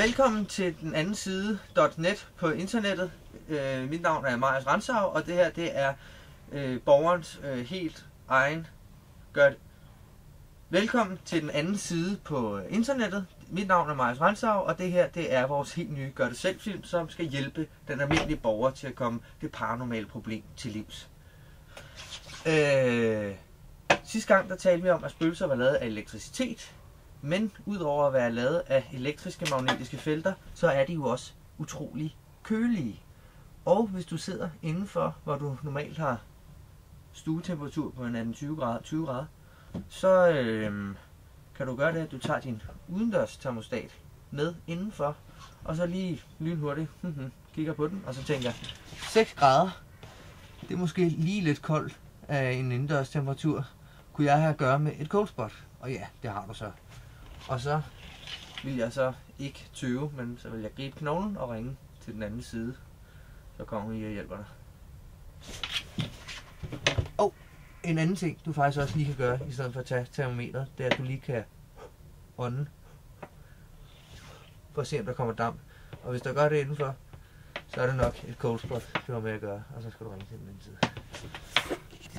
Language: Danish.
Velkommen til den anden side.net på internettet. Mit navn er Marius Rantzau, og det her det er borgerens helt egen Velkommen til den anden side på internettet. Mit navn er Marius Rantzau, og det her det er vores helt nye gør det selv film, som skal hjælpe den almindelige borger til at komme det paranormale problem til livs. Sidste gang der talte vi om, at spøgelser var lavet af elektricitet. Men udover at være lavet af elektriske magnetiske felter, så er de jo også utrolig kølige. Og hvis du sidder indenfor, hvor du normalt har stuetemperatur på en 18-20 grader, så kan du gøre det, at du tager din udendørs termostat med indenfor, og så lige lynhurtigt kigger på den, og så tænker 6 grader, det er måske lige lidt koldt af en indendørs temperatur. Kunne jeg have at gøre med et cold spot? Og ja, det har du så. Og så vil jeg så ikke tøve, men så vil jeg gribe knoglen og ringe til den anden side. Så kommer vi og hjælper dig. Og en anden ting, du faktisk også lige kan gøre, i stedet for at tage termometeret, det er, at du lige kan ånde. For at se, om der kommer damp. Og hvis der gør det indenfor, så er det nok et cold spot, du har med at gøre. Og så skal du ringe til den anden side.